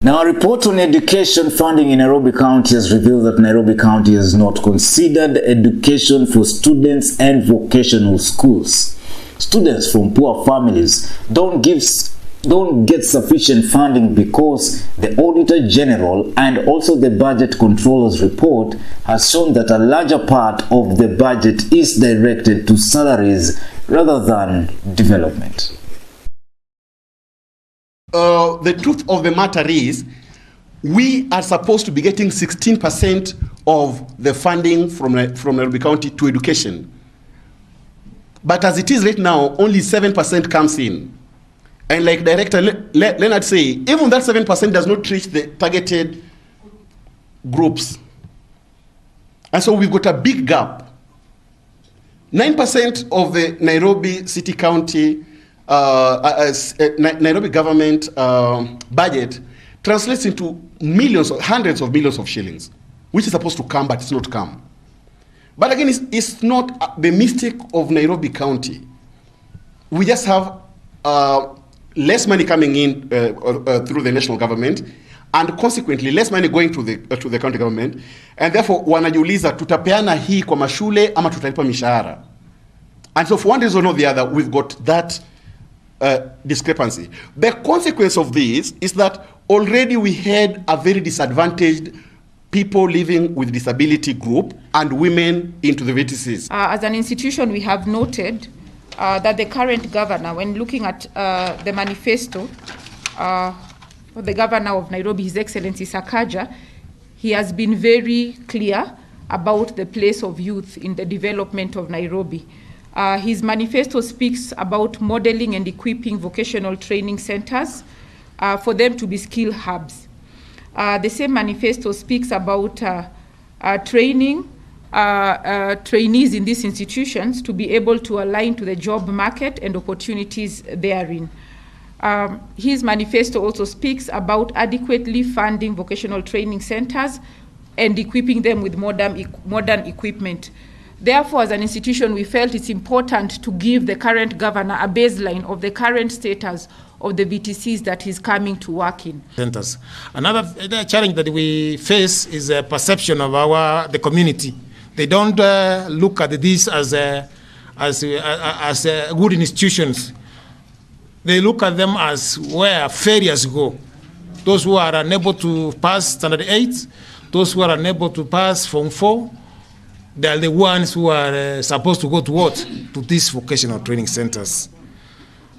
Now, a report on education funding in Nairobi County has revealed that Nairobi County has not considered education for students and vocational schools. Students from poor families don't get sufficient funding because the Auditor General and also the Budget Controller's report has shown that a larger part of the budget is directed to salaries rather than development. The truth of the matter is, we are supposed to be getting 16% of the funding from Nairobi County to education. But as it is right now, only 7% comes in. And like Director Leonard say, even that 7% does not reach the targeted groups. And so we've got a big gap. 9% of the Nairobi City County Nairobi government budget translates into millions, hundreds of millions of shillings, which is supposed to come, but it's not come. But again, it's not the mistake of Nairobi County. We just have less money coming in through the national government, and consequently less money going to the county government, and therefore wanajiuliza tutapeana hii kwa mashule ama tutalipa mishahara. And so for one reason or the other, we've got that discrepancy. The consequence of this is that already we had a very disadvantaged people living with disability group and women into the VTCs. As an institution, we have noted that the current governor, when looking at the manifesto of the governor of Nairobi, His Excellency Sakaja, he has been very clear about the place of youth in the development of Nairobi. His manifesto speaks about modeling and equipping vocational training centers for them to be skill hubs. The same manifesto speaks about training trainees in these institutions to be able to align to the job market and opportunities therein. His manifesto also speaks about adequately funding vocational training centers and equipping them with modern equipment. Therefore, as an institution, we felt it's important to give the current governor a baseline of the current status of the VTCs that he's coming to work in. Centers. Another challenge that we face is a perception of the community. They don't look at this as good institutions. They look at them as where failures go. Those who are unable to pass Standard 8, those who are unable to pass Form 4, they are the ones who are supposed to go to what? To these vocational training centers.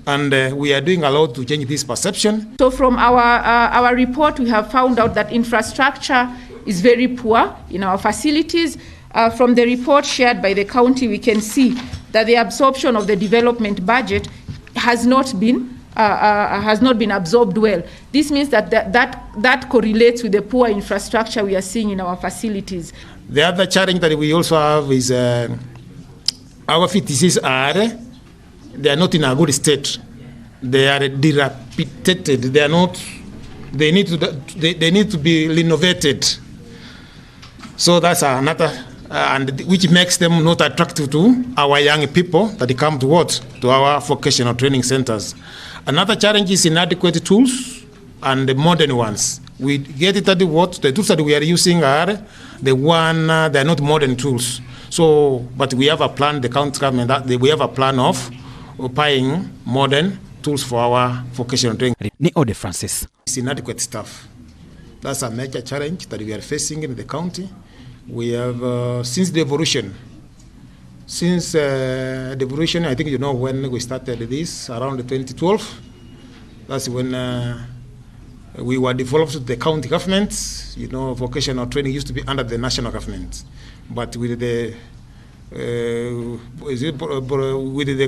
And we are doing a lot to change this perception. So from our report, we have found out that infrastructure is very poor in our facilities. From the report shared by the county, we can see that the absorption of the development budget has not been absorbed well. This means that correlates with the poor infrastructure we are seeing in our facilities. The other challenge that we also have is our VTCs they are not in a good state. They are dilapidated. They are not. They need to be renovated. So that's another, and which makes them not attractive to our young people that come to what? To our vocational training centers. Another challenge is inadequate tools and the modern ones. We get it at the tools that we are using are they are not modern tools. So, but we have a plan, the county government, we have a plan of buying modern tools for our vocational training. Ni Ode Francis. It's inadequate staff. That's a major challenge that we are facing in the county. We have, since the evolution, I think you know when we started this, around 2012, that's when we were developed with the county government. You know, vocational training used to be under the national government. But with the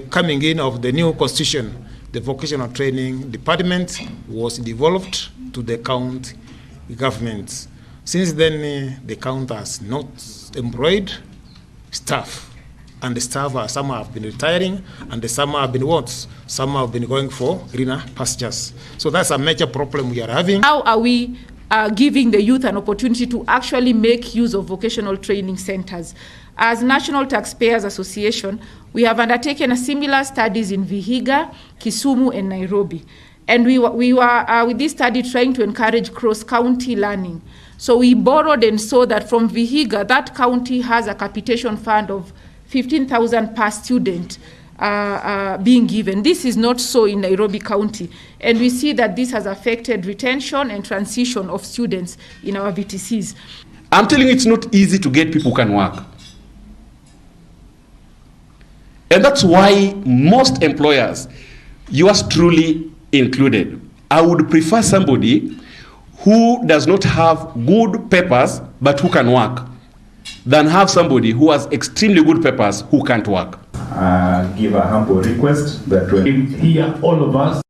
coming in of the new constitution, the vocational training department was devolved to the county government. Since then, the county has not employed staff. And the staff, some have been retiring, and some have been what? Some have been going for greener pastures. So that's a major problem we are having. How are we giving the youth an opportunity to actually make use of vocational training centers? As National Taxpayers Association, we have undertaken a similar studies in Vihiga, Kisumu, and Nairobi. And we were with this study trying to encourage cross-county learning. So we borrowed and saw that from Vihiga, that county has a capitation fund of 15,000 per student being given. This is not so in Nairobi County. And we see that this has affected retention and transition of students in our VTCs. I'm telling you, it's not easy to get people who can work. And that's why most employers, yours truly included, I would prefer somebody who does not have good papers but who can work than have somebody who has extremely good papers who can't work. Give a humble request that when here all of us